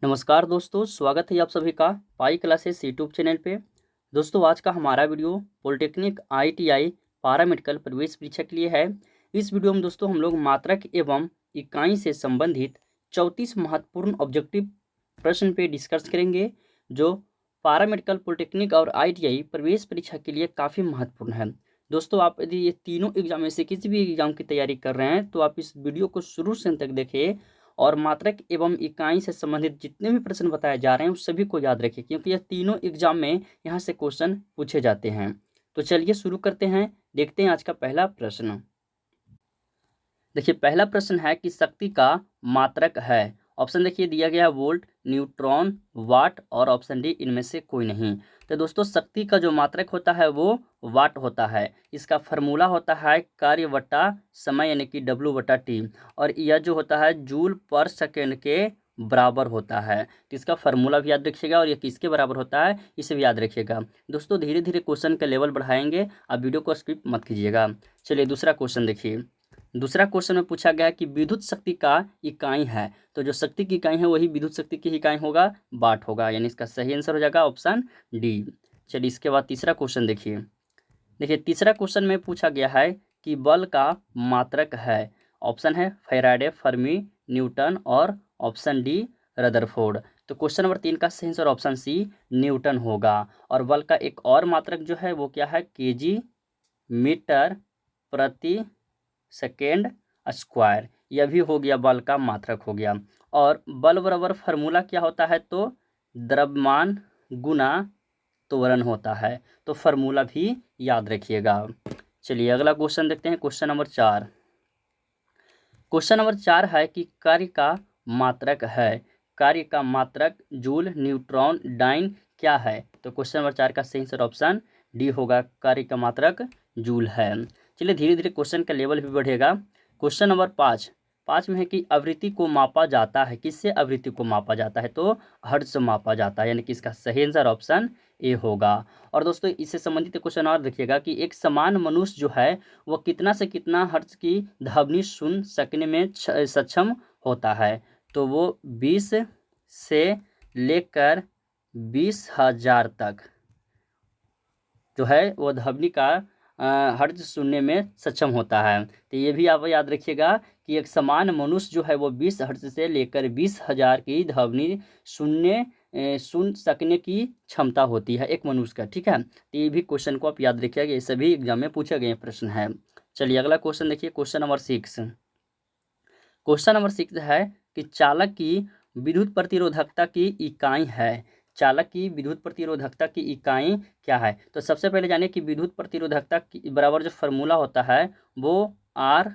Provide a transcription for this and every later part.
नमस्कार दोस्तों, स्वागत है आप सभी का पाई क्लासेस यूट्यूब चैनल पे। दोस्तों, आज का हमारा वीडियो पॉलिटेक्निक आईटीआई पैरामेडिकल प्रवेश परीक्षा के लिए है। इस वीडियो में दोस्तों हम लोग मात्रक एवं इकाई से संबंधित 34 महत्वपूर्ण ऑब्जेक्टिव प्रश्न पे डिस्कस करेंगे, जो पैरामेडिकल, पॉलिटेक्निक और आईटीआई प्रवेश परीक्षा के लिए काफ़ी महत्वपूर्ण है। दोस्तों, आप यदि ये तीनों एग्जाम में से किसी भी एग्जाम की तैयारी कर रहे हैं तो आप इस वीडियो को शुरू से अंत तक देखें और मात्रक एवं इकाई से संबंधित जितने भी प्रश्न बताए जा रहे हैं उस सभी को याद रखिए, क्योंकि यह तीनों एग्जाम में यहाँ से क्वेश्चन पूछे जाते हैं। तो चलिए शुरू करते हैं, देखते हैं आज का पहला प्रश्न। देखिए, पहला प्रश्न है कि शक्ति का मात्रक है। ऑप्शन देखिए दिया गया है वोल्ट, न्यूट्रॉन, वाट और ऑप्शन डी इनमें से कोई नहीं। तो दोस्तों, शक्ति का जो मात्रक होता है वो वाट होता है। इसका फार्मूला होता है कार्य बटा समय यानी कि W/T, और यह जो होता है जूल पर सेकेंड के बराबर होता है। तो इसका फार्मूला भी याद रखिएगा और यह किसके बराबर होता है इसे भी याद रखिएगा। दोस्तों, धीरे धीरे क्वेश्चन का लेवल बढ़ाएंगे, आप वीडियो को स्किप मत कीजिएगा। चलिए दूसरा क्वेश्चन देखिए। दूसरा क्वेश्चन में पूछा गया है कि विद्युत शक्ति का इकाई है। तो जो शक्ति की इकाई है वही विद्युत शक्ति की इकाई होगा, वाट होगा, यानी इसका सही आंसर हो जाएगा ऑप्शन डी। चलिए इसके बाद तीसरा क्वेश्चन देखिए। देखिए, तीसरा क्वेश्चन में पूछा गया है कि बल का मात्रक है। ऑप्शन है फैराडे, फर्मी, न्यूटन और ऑप्शन डी रदरफोर्ड। तो क्वेश्चन नंबर 3 का सही आंसर ऑप्शन सी न्यूटन होगा। और बल का एक और मात्रक जो है वो क्या है, केजी मीटर प्रति सेकेंड स्क्वायर। यह भी हो गया, बल का मात्रक हो गया। और बल बराबर फार्मूला क्या होता है, तो द्रव्यमान गुना त्वरण होता है। तो फार्मूला भी याद रखिएगा। चलिए अगला क्वेश्चन देखते हैं, क्वेश्चन नंबर 4। क्वेश्चन नंबर 4 है कि कार्य का मात्रक है। कार्य का मात्रक जूल, न्यूट्रॉन, डाइन क्या है। तो क्वेश्चन नंबर 4 का सही आंसर ऑप्शन डी होगा, कार्य का मात्रक जूल है। चलिए धीरे धीरे क्वेश्चन का लेवल भी बढ़ेगा। क्वेश्चन नंबर 5 में है कि आवृत्ति को मापा जाता है। किससे आवृत्ति को मापा जाता है, तो हर्ट्ज से मापा जाता है, यानी कि इसका सही आंसर ऑप्शन ए होगा। और दोस्तों, इससे संबंधित क्वेश्चन और देखिएगा कि एक समान मनुष्य जो है वो कितना से कितना हर्ट्ज की ध्वनि सुन सकने में सक्षम होता है। तो वो 20 से लेकर 20,000 तक जो है वो ध्वनि का हर्ट्ज सुनने में सक्षम होता है। तो ये भी आप याद रखिएगा कि एक समान मनुष्य जो है वो 20 हर्ट्ज से लेकर 20,000 की ध्वनि सुन सकने की क्षमता होती है एक मनुष्य का। ठीक है, तो ये भी क्वेश्चन को आप याद रखिएगा, ये सभी एग्जाम में पूछे गए प्रश्न है। चलिए अगला क्वेश्चन देखिए, क्वेश्चन नंबर 6। क्वेश्चन नंबर 6 है कि चालक की विद्युत प्रतिरोधकता की इकाई है। चालक की विद्युत प्रतिरोधकता की इकाई क्या है। तो सबसे पहले जानिए कि विद्युत प्रतिरोधकता की बराबर जो फार्मूला होता है वो R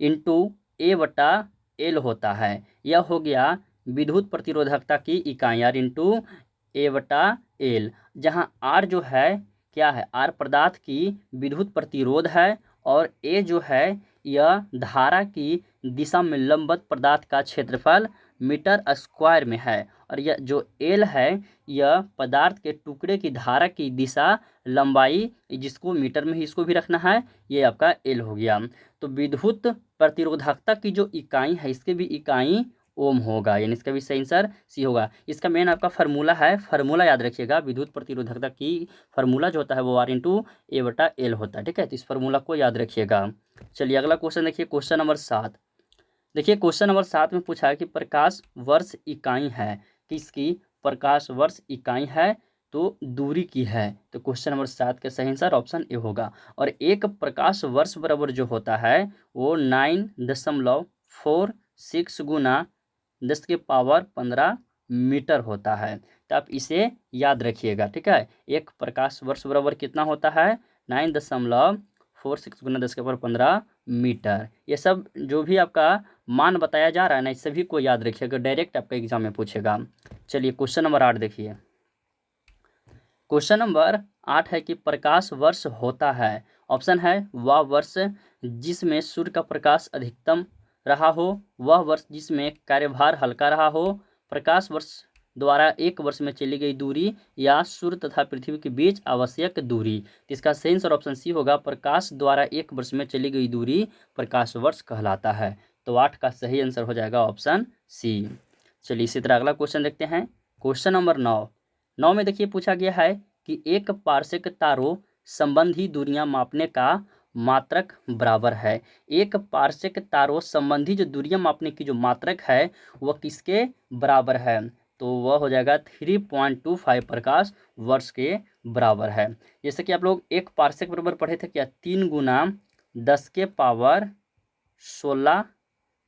इंटू A/L होता है। यह हो गया विद्युत प्रतिरोधकता की इकाई, R इंटू A/L, जहाँ R जो है क्या है, R पदार्थ की विद्युत प्रतिरोध है और A जो है यह धारा की दिशा में लंबवत पदार्थ का क्षेत्रफल मीटर स्क्वायर में है। और यह जो L है यह पदार्थ के टुकड़े की धारा की दिशा लंबाई, जिसको मीटर में ही इसको भी रखना है, ये आपका L हो गया। तो विद्युत प्रतिरोधकता की जो इकाई है इसके भी इकाई ओम होगा, यानी इसका भी सही आंसर सी होगा। इसका मेन आपका फार्मूला है, फार्मूला याद रखिएगा। विद्युत प्रतिरोधकता की फार्मूला जो होता है वो R इंटू A/L होता है। ठीक है, तो इस फार्मूला को याद रखिएगा। चलिए अगला क्वेश्चन देखिए, क्वेश्चन नंबर 7। देखिए क्वेश्चन नंबर 7 में पूछा है कि प्रकाश वर्ष इकाई है। किसकी प्रकाश वर्ष इकाई है, तो दूरी की है। तो क्वेश्चन नंबर 7 का सही आंसर ऑप्शन ए होगा। और एक प्रकाश वर्ष बराबर जो होता है वो 9.46 गुना 10⁻15 मीटर होता है। तो आप इसे याद रखिएगा। ठीक है, एक प्रकाश वर्ष बराबर कितना होता है, 9.46 गुना 10⁻15 मीटर। ये सब जो भी आपका मान बताया जा रहा है ना, इस सभी को याद रखिएगा, डायरेक्ट आपका एग्जाम में पूछेगा। चलिए क्वेश्चन नंबर 8 देखिए। क्वेश्चन नंबर 8 है कि प्रकाश वर्ष होता है। ऑप्शन है वह वर्ष जिसमें सूर्य का प्रकाश अधिकतम रहा हो, वह वर्ष जिसमें कार्यभार हल्का रहा हो, प्रकाश वर्ष द्वारा एक वर्ष में चली गई दूरी, या सूर्य तथा पृथ्वी के बीच आवश्यक दूरी। तो इसका सही आंसर ऑप्शन सी होगा, प्रकाश द्वारा एक वर्ष में चली गई दूरी प्रकाश वर्ष कहलाता है। तो 8 का सही आंसर हो जाएगा ऑप्शन सी। चलिए इसी तरह अगला क्वेश्चन देखते हैं। क्वेश्चन नंबर 9 में देखिए पूछा गया है कि एक पारसेक तारों संबंधी दूरियां मापने का मात्रक बराबर है। एक पारसेक तारों संबंधी जो दूरियां मापने की जो मात्रक है वह किसके बराबर है? तो वह हो जाएगा 3.25 प्रकाश वर्ष के बराबर है। जैसे कि आप लोग एक पारसेक बराबर पढ़े थे क्या, 3 गुना 10 के पावर 16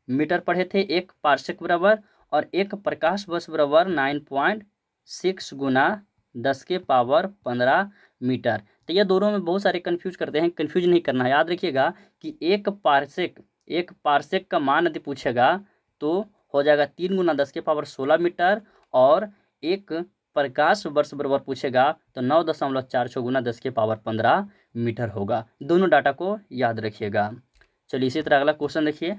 मीटर पढ़े थे एक पारसेक बराबर, और एक प्रकाश वर्ष बराबर 9.6 गुना 10 के पावर 15 मीटर। तो ये दोनों में बहुत सारे कंफ्यूज करते हैं, कंफ्यूज नहीं करना है। याद रखिएगा कि एक पारसेक का मान यदि पूछेगा तो हो जाएगा 3 गुना 10 के पावर 16 मीटर, और एक प्रकाश वर्ष बराबर पूछेगा तो 9.46 गुना 10 के पावर 15 मीटर होगा। दोनों डाटा को याद रखिएगा। चलिए इसी तरह अगला क्वेश्चन देखिए।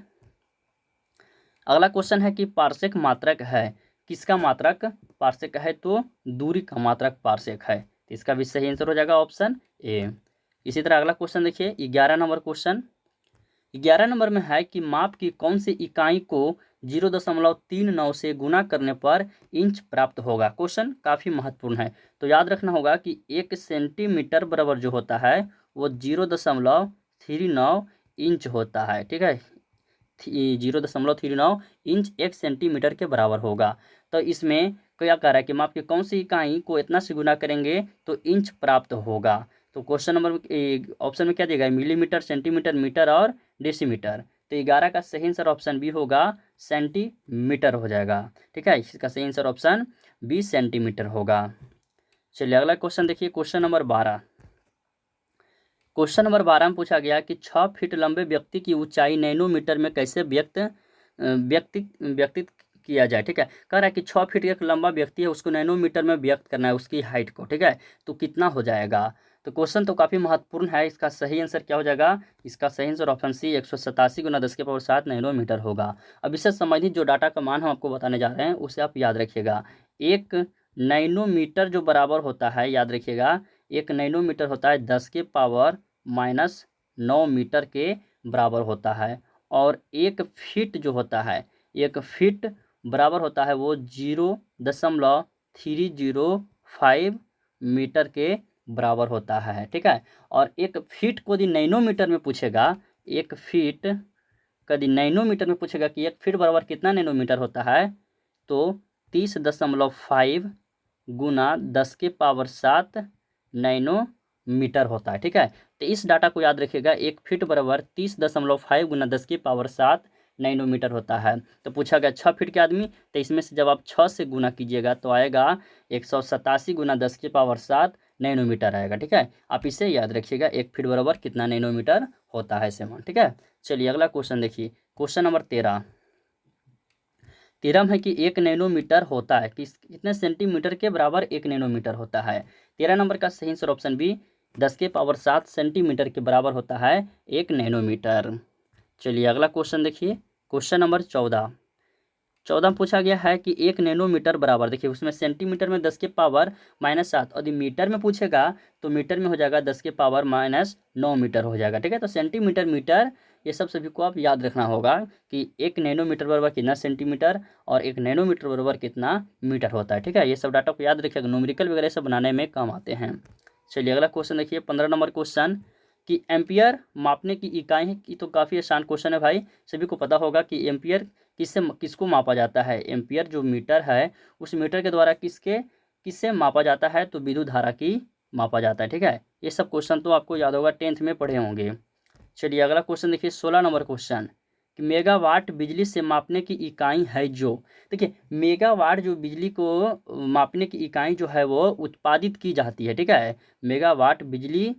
अगला क्वेश्चन है कि पारसेक मात्रक है, किसका मात्रक पारसेक है? तो दूरी का मात्रक पारसेक है। तो इसका भी सही आंसर हो जाएगा ऑप्शन ए। इसी तरह अगला क्वेश्चन देखिए 11 नंबर क्वेश्चन। 11 नंबर में है कि माप की कौन सी इकाई को 0.39 से गुना करने पर इंच प्राप्त होगा। क्वेश्चन काफ़ी महत्वपूर्ण है, तो याद रखना होगा कि 1 सेंटीमीटर बराबर जो होता है वो 0.39 इंच होता है। ठीक है, 0.39 इंच 1 सेंटीमीटर के बराबर होगा। तो इसमें क्या कह रहा है कि माप की कौन सी इकाई को इतना से गुना करेंगे तो इंच प्राप्त होगा। तो क्वेश्चन नंबर ऑप्शन में क्या देगा, मिलीमीटर, सेंटीमीटर, मीटर और डेसीमीटर। तो 11 का सही आंसर ऑप्शन बी होगा, सेंटीमीटर हो जाएगा। ठीक है, इसका सही आंसर ऑप्शन बी सेंटीमीटर होगा। चलिए अगला क्वेश्चन देखिए, क्वेश्चन नंबर 12। क्वेश्चन नंबर 12 में पूछा गया कि 6 फीट लंबे व्यक्ति की ऊंचाई नैनोमीटर में कैसे व्यक्तित किया जाए। ठीक है, कह रहा है कि 6 फीट एक लंबा व्यक्ति है, उसको नैनोमीटर में व्यक्त करना है उसकी हाइट को। ठीक है, तो कितना हो जाएगा? तो क्वेश्चन तो काफ़ी महत्वपूर्ण है। इसका सही आंसर क्या हो जाएगा? इसका सही आंसर ऑप्शन सी 187 गुना 10 के पावर 7 नैनोमीटर होगा। अब इससे संबंधित जो डाटा का मान हम आपको बताने जा रहे हैं उसे आप याद रखिएगा। एक नैनोमीटर जो बराबर होता है, याद रखिएगा, एक नैनोमीटर होता है 10 के पावर -9 मीटर के बराबर होता है, और एक फीट जो होता है, एक फीट बराबर होता है वो 0.305 मीटर के बराबर होता है। ठीक है, और एक फीट को यदि नैनोमीटर में पूछेगा, एक फीट यदि नैनोमीटर में पूछेगा कि एक फीट बराबर कितना नैनोमीटर होता है, तो 30.5 गुना 10 के पावर 7 नैनोमीटर होता है। ठीक है, तो इस डाटा को याद रखिएगा, एक फीट बराबर 30.5 गुना 10 की पावर 7 नैनोमीटर होता है। तो पूछा गया 6 फीट के आदमी, तो इसमें से जब आप 6 से गुना कीजिएगा तो आएगा 187 गुना 10 की पावर 7 नैनोमीटर आएगा। ठीक है, आप इसे याद रखिएगा, एक फीट बराबर कितना नैनोमीटर होता है ऐसे मान। ठीक है, चलिए अगला क्वेश्चन देखिए, क्वेश्चन नंबर 13 में है कि 1 नैनोमीटर होता है, कितने सेंटीमीटर के बराबर 1 नैनोमीटर होता है। 13 नंबर का सही आंसर ऑप्शन बी 10 के पावर 7 सेंटीमीटर के बराबर होता है 1 नैनोमीटर। चलिए अगला क्वेश्चन देखिए, क्वेश्चन नंबर 14 में पूछा गया है कि 1 नैनोमीटर बराबर, देखिए उसमें सेंटीमीटर में 10 के पावर -7, और यदि मीटर में पूछेगा तो मीटर में हो जाएगा 10 के पावर -9 मीटर हो जाएगा। ठीक है, तो सेंटीमीटर, मीटर, ये सब सभी को आप याद रखना होगा कि 1 नैनोमीटर बराबर कितना सेंटीमीटर और 1 नैनोमीटर बराबर कितना मीटर होता है। ठीक है, ये सब डाटा को याद रखिएगा, न्यूमेरिकल वगैरह सब बनाने में काम आते हैं। चलिए अगला क्वेश्चन देखिए, 15 नंबर क्वेश्चन कि एम्पियर मापने की इकाई है की। तो काफ़ी आसान क्वेश्चन है भाई, सभी को पता होगा कि एम्पियर किसको मापा जाता है। एम्पियर जो मीटर है उस मीटर के द्वारा किससे मापा जाता है, तो विद्युत धारा की मापा जाता है। ठीक है, ये सब क्वेश्चन तो आपको याद होगा, 10th में पढ़े होंगे। चलिए अगला क्वेश्चन देखिए, 16 नंबर क्वेश्चन कि मेगावाट बिजली से मापने की इकाई है जो। देखिए मेगावाट जो बिजली को मापने की इकाई जो है वो उत्पादित की जाती है। ठीक है, मेगावाट बिजली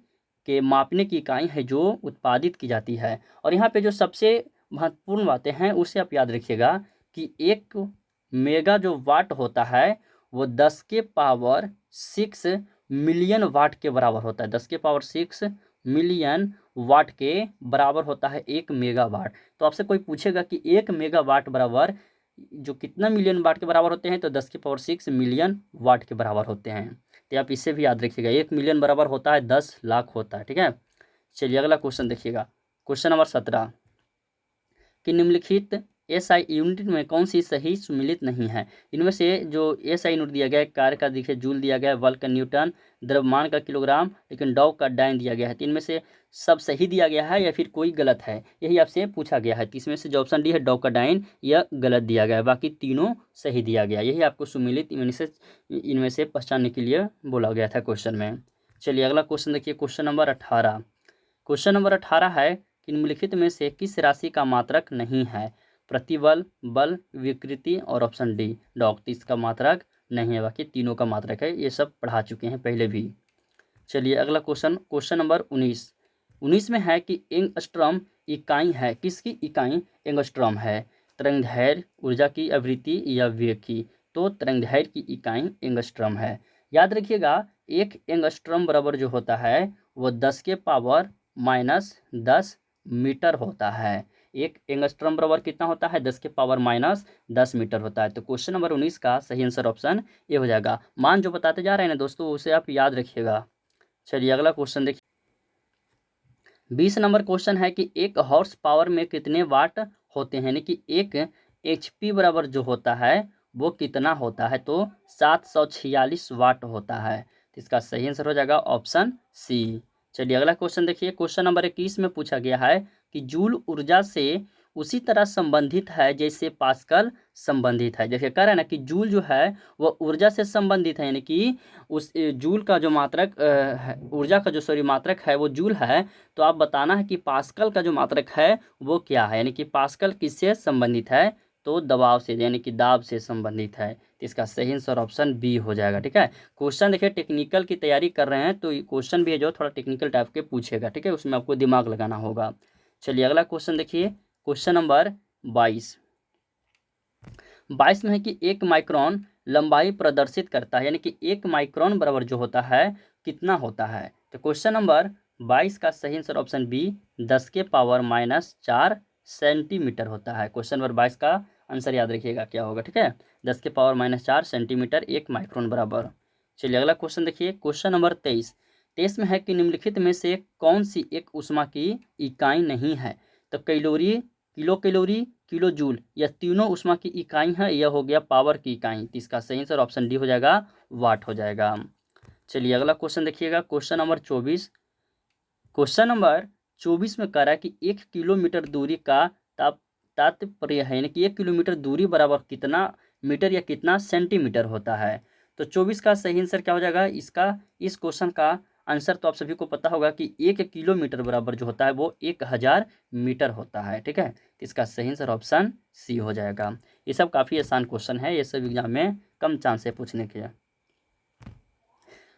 के मापने की इकाई है जो उत्पादित की जाती है। और यहाँ पे जो सबसे महत्वपूर्ण बातें हैं उसे आप याद रखिएगा कि 1 मेगा जो वाट होता है वो 10 के पावर 6 मिलियन वाट के बराबर होता है। 10 के पावर 6 मिलियन वाट के बराबर होता है 1 मेगावाट। तो आपसे कोई पूछेगा कि 1 मेगावाट बराबर जो कितना मिलियन वाट के बराबर होते हैं, तो 10 के पावर 6 मिलियन वाट के बराबर होते हैं। तो आप इससे भी याद रखिएगा, 1 मिलियन बराबर होता है 10 लाख होता है। ठीक है, चलिए अगला क्वेश्चन देखिएगा, क्वेश्चन नंबर 17 कि निम्नलिखित SI यूनिट में कौन सी सही सुमिलित नहीं है? इनमें से जो SI यूनिट दिया गया है, कार्य का देखिए जूल दिया गया है, बल का न्यूटन, द्रव्यमान का किलोग्राम, लेकिन डॉग का डाइन दिया गया है। तो इनमें से सब सही दिया गया है या फिर कोई गलत है, यही आपसे पूछा गया है। तो इसमें से जो ऑप्शन डी है डॉग का डाइन, यह गलत दिया गया है, बाकी तीनों सही दिया गया। यही आपको सुमिलित इनमें से पहचानने के लिए बोला गया था क्वेश्चन में। चलिए अगला क्वेश्चन देखिए, क्वेश्चन नंबर 18। क्वेश्चन नंबर 18 है कि निम्नलिखित में से किस राशि का मात्रक नहीं है? प्रतिबल, बल, विकृति और ऑप्शन डी डॉग। तो इसका मात्रक नहीं है, बाकी तीनों का मात्रक है। ये सब पढ़ा चुके हैं पहले भी। चलिए अगला क्वेश्चन, क्वेश्चन नंबर 19 में है कि एंगस्ट्रॉम इकाई है, किसकी इकाई एंगस्ट्रॉम है? तरंगदैर्घ्य, ऊर्जा की आवृत्ति या वेग की? तो तरंगदैर्घ्य की इकाई एंगस्ट्रॉम है। याद रखिएगा, एक एंगस्ट्रॉम बराबर जो होता है वो 10 के पावर -10 मीटर होता है। एक एंगस्ट्रॉम बराबर कितना होता है? 10 के पावर -10 मीटर होता है। तो क्वेश्चन नंबर 19 का सही आंसर ऑप्शन ए हो जाएगा। मान जो बताते जा रहे हैं ना दोस्तों, उसे आप याद रखिएगा। चलिए अगला क्वेश्चन देखिए, 20 नंबर क्वेश्चन है कि एक हॉर्स पावर में कितने वाट होते हैं, यानी कि एक HP बराबर जो होता है वो कितना होता है? तो 746 वाट होता है। तो इसका सही आंसर हो जाएगा ऑप्शन सी। चलिए अगला क्वेश्चन देखिए, क्वेश्चन नंबर 21 में पूछा गया है कि जूल ऊर्जा से उसी तरह संबंधित है जैसे पास्कल संबंधित है। जैसे कह रहे हैं ना कि जूल जो है वह ऊर्जा से संबंधित है, यानी कि उस जूल का जो मात्रक ऊर्जा का जो मात्रक है वो जूल है। तो आप बताना है कि पास्कल का जो मात्रक है वो क्या है, यानी कि पास्कल किससे संबंधित है? तो दबाव से, यानी कि दाब से संबंधित है। तो इसका सही आंसर ऑप्शन बी हो जाएगा। ठीक है, क्वेश्चन देखिए टेक्निकल की तैयारी कर रहे हैं तो क्वेश्चन भी है जो थोड़ा टेक्निकल टाइप के पूछेगा। ठीक है, उसमें आपको दिमाग लगाना होगा। चलिए अगला क्वेश्चन देखिए, क्वेश्चन नंबर 22 में है कि 1 माइक्रोन लंबाई प्रदर्शित करता है, यानी कि 1 माइक्रोन बराबर जो होता है कितना होता है? तो क्वेश्चन नंबर 22 का सही आंसर ऑप्शन बी 10 के पावर -4 सेंटीमीटर होता है। क्वेश्चन नंबर 22 का आंसर याद रखिएगा क्या होगा। ठीक है, 10 के पावर -4 सेंटीमीटर 1 माइक्रोन बराबर। चलिए अगला क्वेश्चन देखिए, क्वेश्चन नंबर 23 में है कि निम्नलिखित में से कौन सी एक ऊष्मा की इकाई नहीं है? तो calorie, kilo calorie, kilo joule, यह तीनों ऊष्मा की इकाई है। यह हो गया पावर की इकाई। तो इसका सही आंसर ऑप्शन डी हो जाएगा, वाट हो जाएगा। चलिए अगला क्वेश्चन देखिएगा, क्वेश्चन नंबर 24। क्वेश्चन नंबर 24 में कह रहा है कि 1 किलोमीटर दूरी का तात्पर्य है, यानी कि 1 किलोमीटर दूरी बराबर कितना मीटर या कितना सेंटीमीटर होता है? तो 24 का सही आंसर क्या हो जाएगा? इस क्वेश्चन का आंसर तो आप सभी को पता होगा कि 1 किलोमीटर बराबर जो होता है वो 1000 मीटर होता है। ठीक है, तो इसका सही आंसर ऑप्शन सी हो जाएगा। ये सब काफ़ी आसान क्वेश्चन है, ये सब एग्जाम में कम चांस है पूछने के।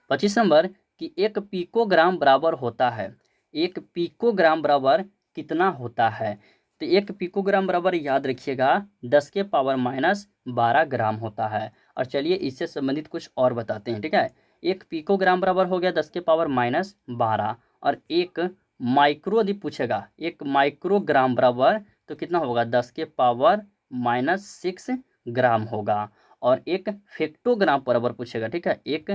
25 नंबर कि 1 पिकोग्राम बराबर होता है, 1 पिकोग्राम बराबर कितना होता है? तो 1 पिकोग्राम बराबर याद रखिएगा 10 के पावर -12 ग्राम होता है। और चलिए इससे संबंधित कुछ और बताते हैं। ठीक है, 1 पिकोग्राम बराबर हो गया 10 के पावर -12, और एक माइक्रो यदि पूछेगा 1 माइक्रोग्राम बराबर तो कितना होगा? 10 के पावर -6 ग्राम होगा। और एक फेक्टोग्राम बराबर पूछेगा, ठीक है, एक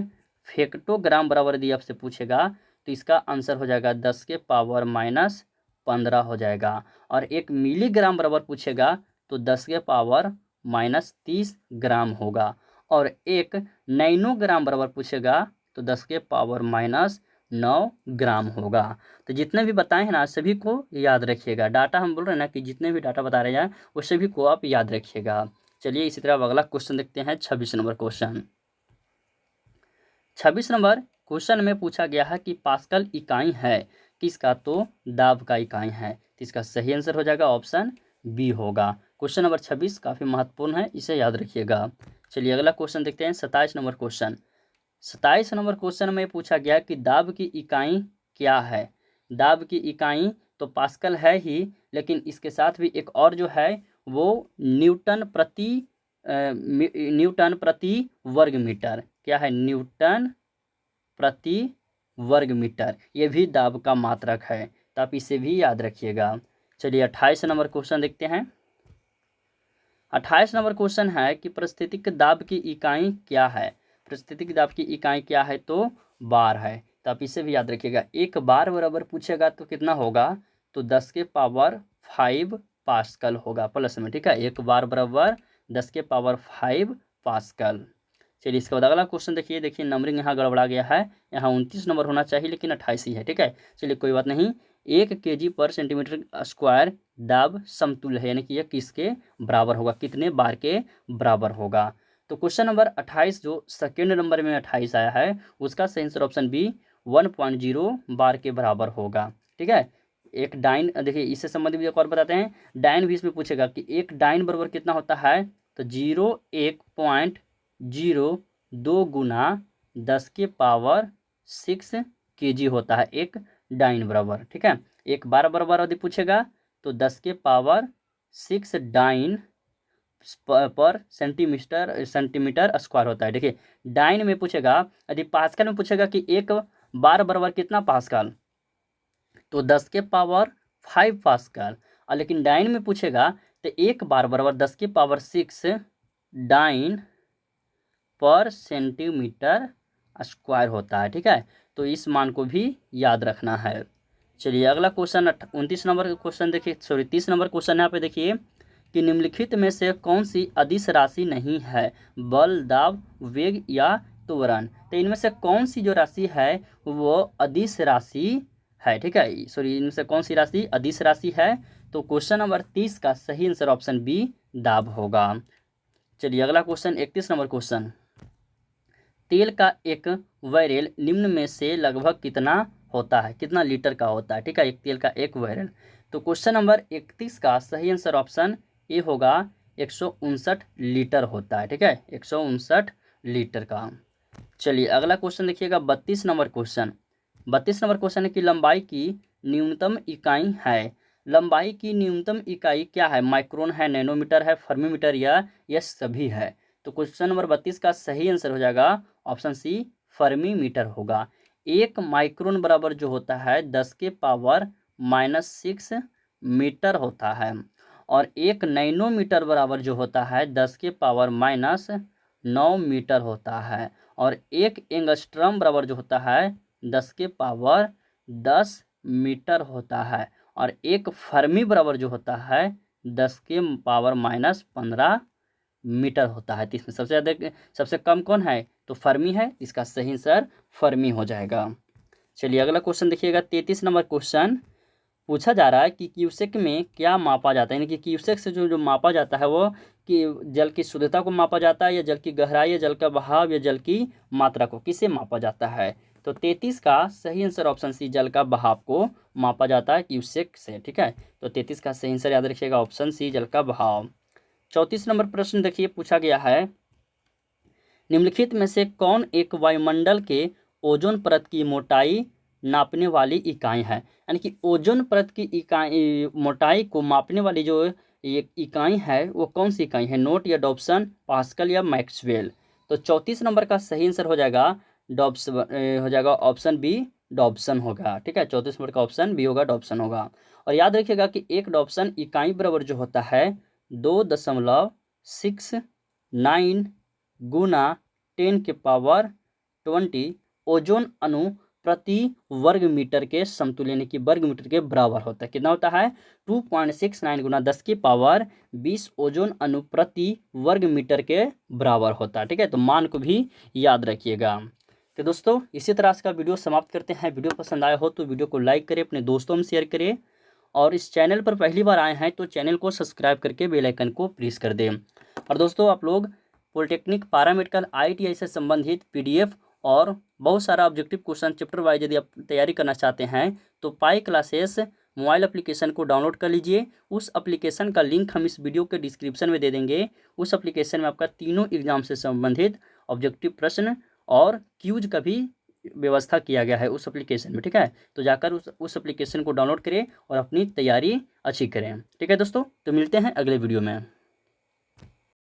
फेक्टोग्राम बराबर यदि आपसे पूछेगा तो इसका आंसर हो जाएगा 10 के पावर -15 हो जाएगा। और एक मिलीग्राम बराबर पूछेगा तो 10 के पावर -30 ग्राम होगा। और एक नैनोग्राम बराबर पूछेगा तो 10 के पावर -9 ग्राम होगा। तो जितने भी बताए हैं ना सभी को याद रखिएगा। डाटा हम बोल रहे हैं ना कि जितने भी डाटा बता रहे हैं वो सभी को आप याद रखिएगा। चलिए इसी तरह अगला क्वेश्चन देखते हैं, 26 नंबर क्वेश्चन। 26 नंबर क्वेश्चन में पूछा गया है कि पास्कल इकाई है किसका? तो दाब का इकाई है। तो इसका सही आंसर हो जाएगा ऑप्शन बी होगा। क्वेश्चन नंबर 26 काफ़ी महत्वपूर्ण है, इसे याद रखिएगा। चलिए अगला क्वेश्चन देखते हैं, 27 नंबर क्वेश्चन। 27 नंबर क्वेश्चन में पूछा गया कि दाब की इकाई क्या है? दाब की इकाई तो पास्कल है ही, लेकिन इसके साथ भी एक और जो है वो न्यूटन प्रति वर्ग मीटर। क्या है? न्यूटन प्रति वर्ग मीटर, ये भी दाब का मात्रक है। तो आप इसे भी याद रखिएगा। चलिए 28 नंबर क्वेश्चन देखते हैं। 28 नंबर क्वेश्चन है कि परिस्थितिक दाब की इकाई क्या है? परिस्थितिक दाब की इकाई क्या है? तो बार है। तो आप इसे भी याद रखिएगा। एक बार बराबर पूछेगा तो कितना होगा? तो 10 के पावर 5 पास्कल होगा प्लस में, ठीक है। 1 बार बराबर 10 के पावर 5 पास्कल। चलिए इसके बाद अगला क्वेश्चन देखिए नंबरिंग यहाँ गड़बड़ा गया है, यहाँ 29 नंबर होना चाहिए लेकिन 28 ही है, ठीक है। चलिए कोई बात नहीं। 1 kg पर सेंटीमीटर स्क्वायर दाब समतुल्य है, यानी कि यह किसके बराबर होगा, कितने बार के बराबर होगा। तो क्वेश्चन नंबर 28 जो सेकेंड नंबर में 28 आया है, उसका सही आंसर ऑप्शन बी 1.0 बार के बराबर होगा, ठीक है। एक डाइन, देखिए इससे संबंधित भी एक और बताते हैं। डाइन भी इसमें पूछेगा कि एक डाइन बराबर कितना होता है, तो 0.01.02 गुना 10 के पावर 6 kg होता है एक डाइन बराबर, ठीक है। एक बार बराबर यदि पूछेगा तो 10 के पावर 6 डाइन पर सेंटीमीटर स्क्वायर होता है। देखिए डाइन में पूछेगा, यदि पास्कल में पूछेगा कि एक बार बराबर कितना पास्कल, तो 10 के पावर 5 पास्कल। और लेकिन डाइन में पूछेगा तो एक बार बराबर 10 के पावर 6 डाइन पर सेंटीमीटर स्क्वायर होता है, ठीक है। तो इस मान को भी याद रखना है। चलिए अगला क्वेश्चन 29 नंबर क्वेश्चन देखिए, 30 नंबर क्वेश्चन यहाँ पे देखिए कि निम्नलिखित में से कौन सी अदिश राशि नहीं है, बल, दाब, वेग या त्वरण। तो इनमें से कौन सी जो राशि है वो अदिश राशि है, ठीक है। इनमें से कौन सी राशि अदिश राशि है, तो क्वेश्चन नंबर 30 का सही आंसर ऑप्शन बी दाब होगा। चलिए अगला क्वेश्चन 31 नंबर क्वेश्चन, तेल का एक बैरल निम्न में से लगभग कितना होता है, कितना लीटर का होता है, ठीक है। एक तेल का एक बैरल। तो क्वेश्चन नंबर 31 का सही आंसर ऑप्शन ए होगा 159 लीटर होता है, ठीक है, 159 लीटर का। चलिए अगला क्वेश्चन देखिएगा 32 नंबर क्वेश्चन। 32 नंबर क्वेश्चन है कि लंबाई की न्यूनतम इकाई है। लंबाई की न्यूनतम इकाई क्या है, माइक्रोन है, नैनोमीटर है, फर्मीमीटर या यह सभी है। तो क्वेश्चन नंबर 32 का सही आंसर हो जाएगा ऑप्शन सी फर्मीमीटर होगा। एक माइक्रोन बराबर जो होता है 10 के पावर -6 मीटर होता है, और एक नैनोमीटर बराबर जो होता है 10 के पावर -9 मीटर होता है, और एक एंगस्ट्रम बराबर जो होता है 10 के पावर 10 मीटर होता है, और एक फर्मी बराबर जो होता है 10 के पावर -15 मीटर होता है। तो इसमें सबसे ज़्यादा सबसे कम कौन है, तो फर्मी है। इसका सही आंसर फर्मी हो जाएगा। चलिए अगला क्वेश्चन देखिएगा 33 नंबर क्वेश्चन। पूछा जा रहा है कि क्यूसेक में क्या मापा जाता है, यानी कि क्यूसेक से जो मापा जाता है वो कि जल की शुद्धता को मापा जाता है, या जल की गहराई, या जल का बहाव, या जल की मात्रा को, किसे मापा जाता है। तो 33 का सही आंसर ऑप्शन सी जल का बहाव को मापा जाता है क्यूसेक से, ठीक है। तो 33 का सही आंसर याद रखिएगा ऑप्शन सी जल का बहाव। 34 नंबर प्रश्न देखिए पूछा गया है, निम्नलिखित में से कौन एक वायुमंडल के ओजोन परत की मोटाई नापने वाली इकाई है। यानी कि ओजोन परत की इकाई मोटाई को मापने वाली जो ये इकाई है वो कौन सी इकाई है, नोट या डॉब्सन, पास्कल या मैक्सवेल। तो 34 नंबर का सही आंसर हो जाएगा हो जाएगा ऑप्शन बी डॉब्सन होगा, ठीक है। 34 नंबर का ऑप्शन बी होगा, डॉब्सन होगा। और याद रखिएगा कि एक डॉब्सन इकाई बराबर जो होता है 2.69 गुना 10 के पावर 20 ओजोन अणु प्रति वर्ग मीटर के समतुल्य, यानी कि वर्ग मीटर के बराबर होता है। कितना होता है, 2.69 गुना 10 की पावर 20 ओजोन अणु प्रति वर्ग मीटर के बराबर होता है, ठीक है। तो मान को भी याद रखिएगा। तो दोस्तों इसी तरह से का वीडियो समाप्त करते हैं। वीडियो पसंद आया हो तो वीडियो को लाइक करें, अपने दोस्तों में शेयर करें, और इस चैनल पर पहली बार आए हैं तो चैनल को सब्सक्राइब करके बेल आइकन को प्रेस कर दें। और दोस्तों आप लोग पॉलिटेक्निक पैरामेडिकल ITI से संबंधित PDF और बहुत सारा ऑब्जेक्टिव क्वेश्चन चैप्टर वाइज यदि आप तैयारी करना चाहते हैं तो पाई क्लासेस मोबाइल एप्लीकेशन को डाउनलोड कर लीजिए। उस एप्लीकेशन का लिंक हम इस वीडियो के डिस्क्रिप्शन में दे देंगे। उस एप्लीकेशन में आपका तीनों एग्जाम से संबंधित ऑब्जेक्टिव प्रश्न और क्यूज का भी व्यवस्था किया गया है उस एप्लीकेशन में, ठीक है। तो जाकर उस एप्लीकेशन को डाउनलोड करें और अपनी तैयारी अच्छी करें, ठीक है दोस्तों। तो मिलते हैं अगले वीडियो में।